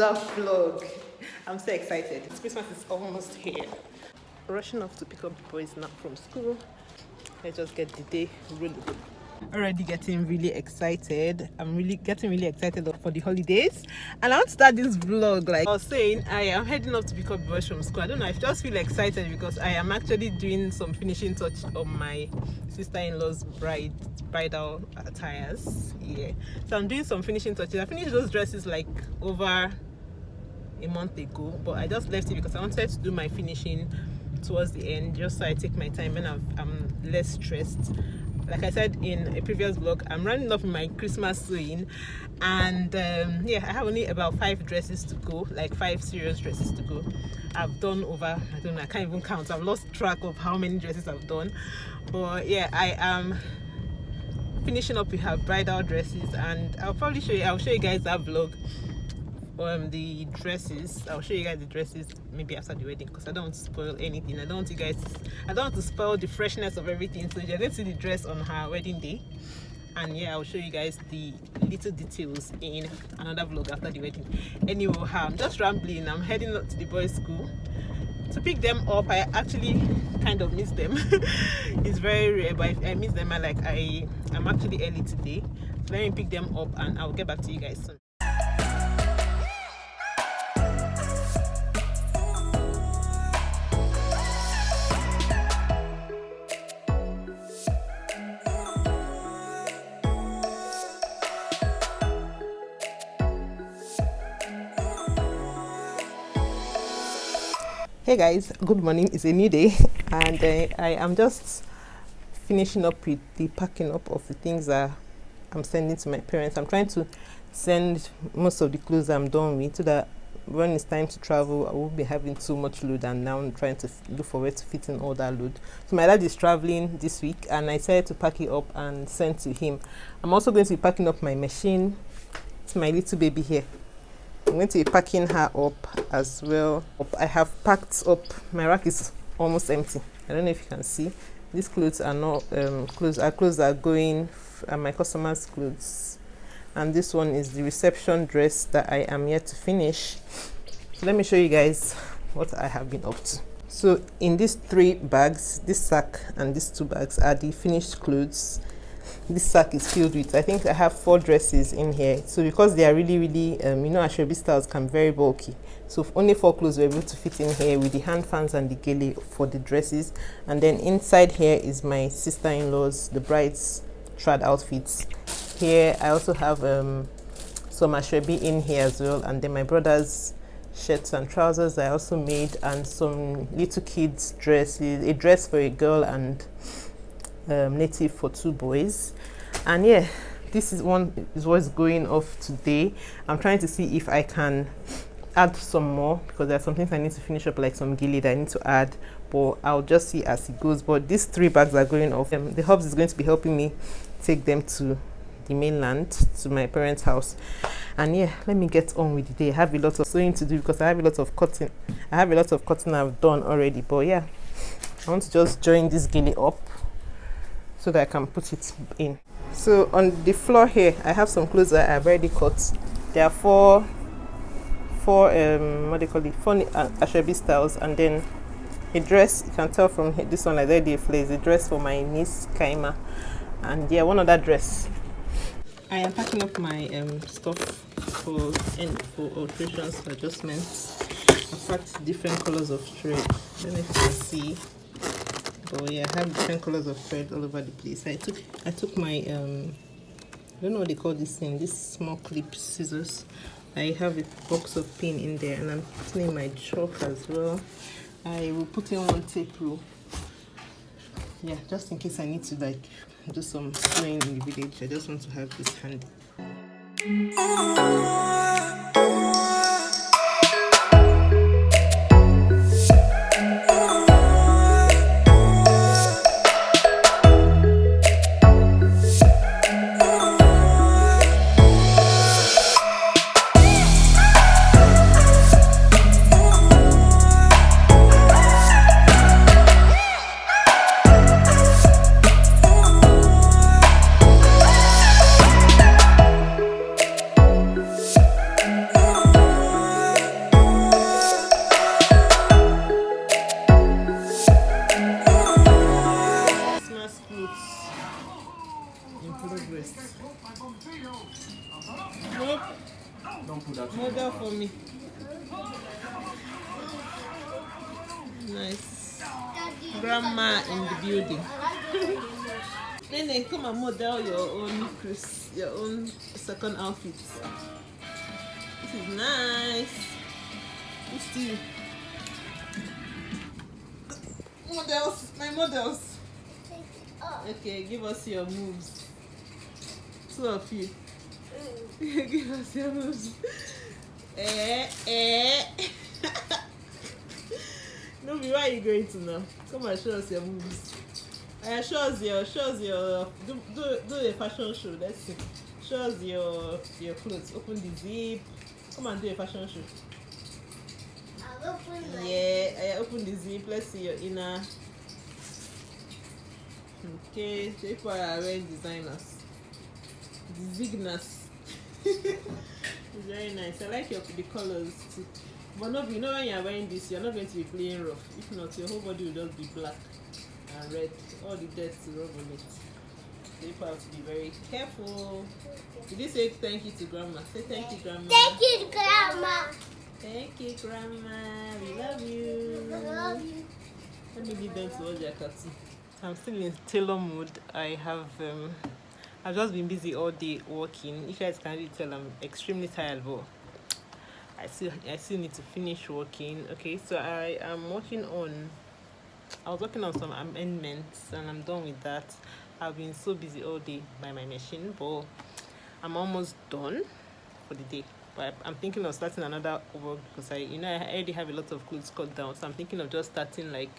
another vlog. I'm so excited. Christmas is almost here. Rushing off to pick up the boys now from school. Let's just get the day rolling. Already getting really excited. I'm really getting really excited for the holidays, and I want to start this vlog. Like I was saying, I am heading off to pick up the boys from school. I don't know, I just feel excited because I am actually doing some finishing touch on my sister-in-law's bridal attires. Yeah, so I'm doing some finishing touches. I finished those dresses like over a month ago, but I just left it because I wanted to do my finishing towards the end, just so I take my time and I'm less stressed. Like I said in a previous vlog, I'm running off in my Christmas sewing, and yeah, I have only about 5 dresses to go, like 5 serious dresses to go. I've done over, I don't know, I can't even count. I've lost track of how many dresses I've done, but yeah, I am finishing up with her bridal dresses, and I'll show you guys that vlog. The dresses, I'll show you guys the dresses maybe after the wedding, because I don't want to spoil anything. I don't want to spoil the freshness of everything. So you're going to see the dress on her wedding day, and yeah, I'll show you guys the little details in another vlog after the wedding. Anyway, I'm just rambling. I'm heading up to the boys' school to pick them up. I actually kind of miss them. It's very rare, but if I miss them, I'm actually early today. So let me pick them up and I'll get back to you guys soon. Hey guys, good morning. It's a new day, and I am just finishing up with the packing up of the things that I'm sending to my parents. I'm trying to send most of the clothes I'm done with, so that when it's time to travel, I won't be having too much load, and now I'm trying to look for where to fit in all that load. So my dad is traveling this week, and I decided to pack it up and send to him. I'm also going to be packing up my machine. It's my little baby here. I'm going to be packing her up as well. I have packed up, my rack is almost empty. I don't know if you can see. These clothes are not clothes that are going, my customers' clothes. And this one is the reception dress that I am yet to finish. So let me show you guys what I have been up to. So in these 3 bags, this sack and these 2 bags are the finished clothes. This sack is filled with, I think I have 4 dresses in here. So because they are really you know, Ashwebi styles can be very bulky, so only 4 clothes were able to fit in here with the hand fans and the gele for the dresses. And then inside here is my sister-in-law's, the bride's trad outfits. Here I also have some Ashwebi in here as well, and then my brother's shirts and trousers I also made, and some little kids dresses, a dress for a girl and native for 2 boys. And yeah, this is what's going off today. I'm trying to see if I can add some more, because there are some things I need to finish up, like some gilly that I need to add, but I'll just see as it goes. But these 3 bags are going off. The hubs is going to be helping me take them to the mainland, to my parents' house. And yeah, let me get on with the day. I have a lot of sewing to do because I have a lot of cutting. I've done already, but yeah, I want to just join this gilly up so that I can put it in. So on the floor here, I have some clothes that I've already cut. There are 4 what do you call it, 4 Ashwebi styles, and then a dress. You can tell from this one, like that, the flare is a dress for my niece Kaima, and yeah, one other dress. I am packing up my stuff for alterations, for adjustments. I've packed different colors of thread. I don't know if you can see. Oh yeah, I have different colors of thread all over the place. I took my I don't know what they call this thing, this small clip scissors. I have a box of pin in there, and I'm putting in my chalk as well. I will put in 1 tape rule, yeah, just in case I need to like do some sewing in the village. I just want to have this handy. grandma in the building. Nene, come and model your own second outfit. This is nice. Still models, my models. Okay, give us your moves. Two of you. Give us your moves. No, where are you going to now? Come and show us your moves. Show us your do a fashion show. Let's see. Show us your clothes. Open the zip. Come and do a fashion show. I'll open the Yeah, open the zip. Let's see your inner. Okay, people are wearing designers. Designers. It's very nice. I like the colors too. But no, you know when you are wearing this, you're not going to be playing rough. If not, your whole body will just be black and red. All the dirt to rub on it. So you have to be very careful. Did you say thank you to grandma? Say thank you, grandma. Thank you, Grandma. Thank you, grandma. We love you. I love you. Let me leave them to watch their cartoon. I'm still in tailor mode. I've just been busy all day working. You guys can really tell I'm extremely tired, but I still need to finish working. Okay, so I was working on some amendments and I'm done with that. I've been so busy all day by my machine, but I'm almost done for the day. But I'm thinking of starting another work because I already have a lot of clothes cut down, so I'm thinking of just starting like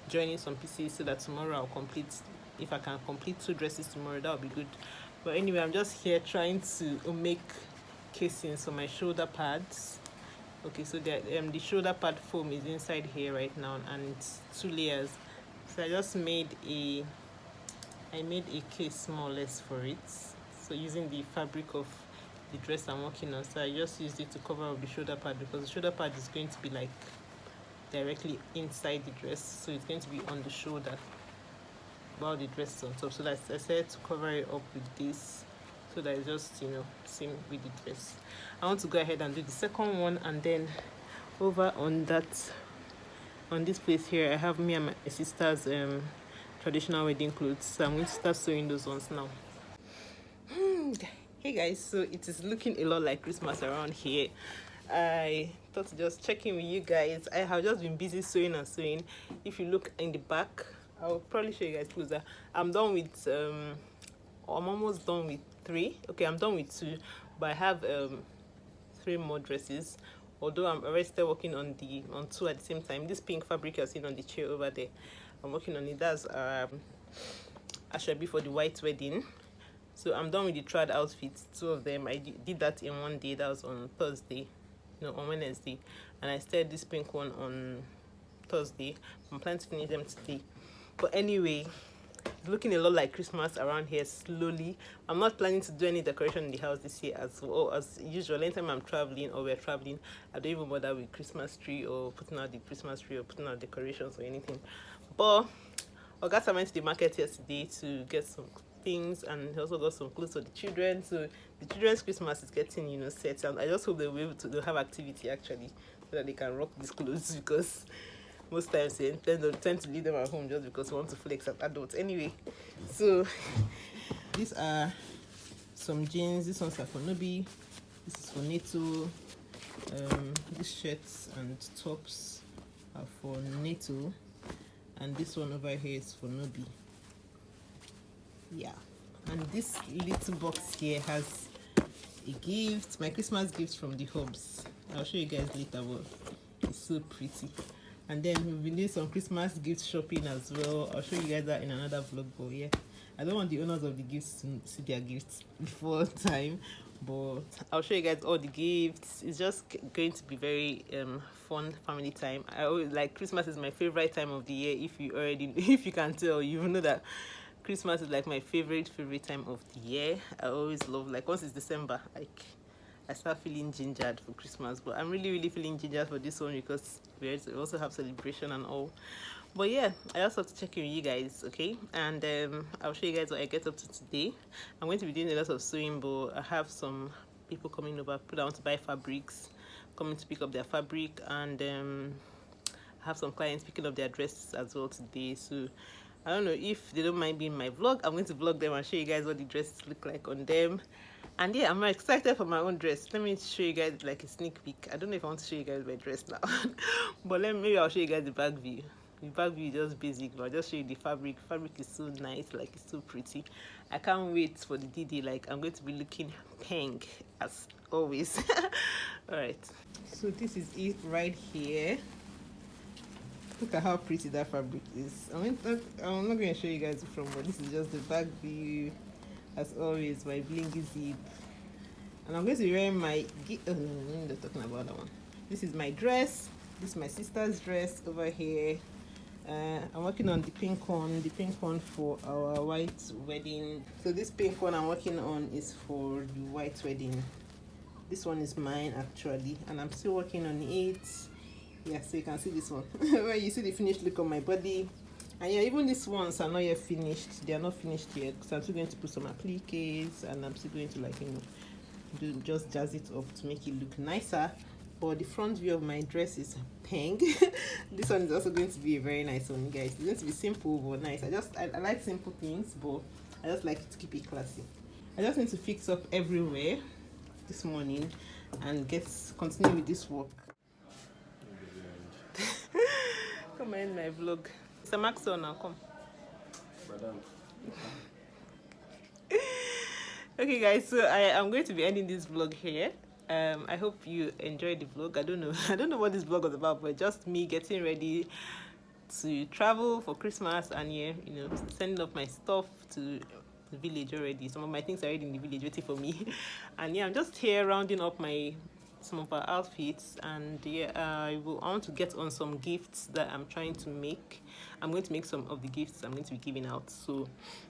joining some pieces so that tomorrow I'll complete. If I can complete 2 dresses tomorrow, that would be good. But anyway, I'm just here trying to make casings for my shoulder pads. Okay, so the shoulder pad foam is inside here right now, and it's 2 layers. So I just made a case more or less for it. So using the fabric of the dress I'm working on, so I just used it to cover up the shoulder pad because the shoulder pad is going to be like directly inside the dress, so it's going to be on the shoulder while the dress is on top. So that's I said to cover it up with this so that it's just same with the dress. I want to go ahead and do the second one, and then over on this place here I have me and my sister's traditional wedding clothes, so I'm going to start sewing those ones now. Hey guys, so it is looking a lot like Christmas around here. I thought to just check in with you guys. I have just been busy sewing and sewing. If you look in the back, I'll probably show you guys closer. I'm done with I'm almost done with 3. Okay, I'm done with 2, but I have 3 more dresses, although I'm already still working on 2 at the same time. This pink fabric you're seeing on the chair over there, I'm working on it. That's Ashabi for the white wedding. So I'm done with the trad outfits, 2 of them. I did that in one day. That was on Thursday, no, on Wednesday, and I started this pink one on Thursday. I'm planning to finish them today. But anyway, it's looking a lot like Christmas around here slowly. I'm not planning to do any decoration in the house this year as well. As usual, anytime I'm traveling or we're traveling, I don't even bother with Christmas tree or putting out the Christmas tree or putting out decorations or anything. But I went to the market yesterday to get some things, and he also got some clothes for the children. So the children's Christmas is getting set, and I just hope they'll be able to have activity actually, so that they can rock these clothes, because most times they tend to leave them at home just because we want to flex as adults. Anyway, so these are some jeans. These ones are for Nobi. This is for NATO. These shirts and tops are for NATO, and this one over here is for Nobi. Yeah, and this little box here has a gift, my Christmas gift from the Hubs. I'll show you guys later, but it's so pretty. And then we've been doing some Christmas gift shopping as well. I'll show you guys that in another vlog. But yeah, I don't want the owners of the gifts to see their gifts before time, but I'll show you guys all the gifts. It's just going to be very fun family time. I always like Christmas is my favorite time of the year. If you can tell, you know that Christmas is like my favorite time of the year. I always love, like, once it's December, like I start feeling gingered for Christmas. But I'm really feeling gingered for this one because we also have celebration and all. But yeah, I also have to check in with you guys, okay? And I'll show you guys what I get up to today. I'm going to be doing a lot of sewing, but I have some people coming over. People that want to buy fabrics coming to pick up their fabric, and have some clients picking up their dresses as well today. So I don't know if they don't mind being my vlog. I'm going to vlog them and show you guys what the dresses look like on them. And yeah, I'm excited for my own dress. Let me show you guys like a sneak peek. I don't know if I want to show you guys my dress now, but maybe I'll show you guys the back view. The back view is just basic, but I'll just show you the fabric. Fabric is so nice, like it's so pretty. I can't wait for the DD. Like I'm going to be looking pink as always. All right, so this is it right here. Look at how pretty that fabric is. I'm not going to show you guys from, but this is just the back view as always. My blingy zip, and I'm going to be wearing my oh no, I'm not talking about that one. This is my dress. This is my sister's dress over here. I'm working on the pink one for our white wedding. So this pink one I'm working on is for the white wedding. This one is mine actually, and I'm still working on it. Yeah, so you can see this one where you see the finished look on my body. And yeah, even these ones are not yet finished. They are not finished yet, so I'm still going to put some appliques, and I'm still going to, like, you know, just jazz it up to make it look nicer. But the front view of my dress is pink. This one is also going to be a very nice one, guys. It's going to be simple but nice. I like simple things, but I just like to keep it classy. I just need to fix up everywhere this morning and continue with this work. Come end my vlog. Mr. Maxwell now, come. Okay guys, so I am going to be ending this vlog here. I hope you enjoyed the vlog. I don't know what this vlog was about, but just me getting ready to travel for Christmas, and yeah, you know, sending off my stuff to the village already. Some of my things are already in the village waiting for me. And yeah, I'm just here rounding up some of our outfits, and yeah, I want to get on some gifts that I'm trying to make. I'm going to make some of the gifts I'm going to be giving out, so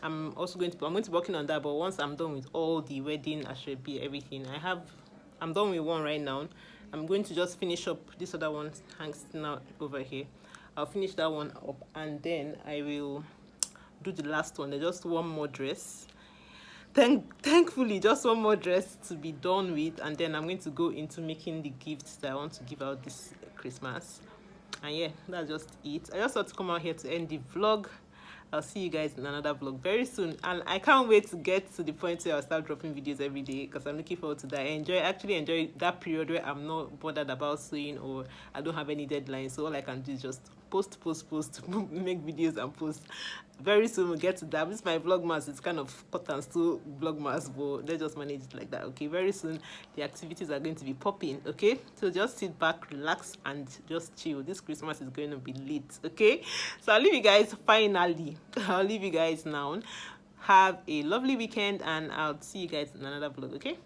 I'm going to be working on that. But once I'm done with all the wedding asoebi, everything I'm done with one right now. I'm going to just finish up this other one hangs now over here. I'll finish that one up, and then I will do the last one. There's just one more dress. Thankfully, just one more dress to be done with, and then I'm going to go into making the gifts that I want to give out this Christmas. And yeah, that's just it. I just thought to come out here to end the vlog. I'll see you guys in another vlog very soon, and I can't wait to get to the point where I'll start dropping videos every day, because I'm looking forward to that. I actually enjoy that period where I'm not bothered about sewing, or I don't have any deadlines, so all I can do is just post make videos and post. Very soon we'll get to that. This is my Vlogmas. It's kind of cut and still Vlogmas, but let's just manage it like that. Okay, very soon the activities are going to be popping. Okay, so just sit back, relax, and just chill. This Christmas is going to be lit. Okay, so I'll leave you guys. Finally, I'll leave you guys now. Have a lovely weekend, and I'll see you guys in another vlog. Okay.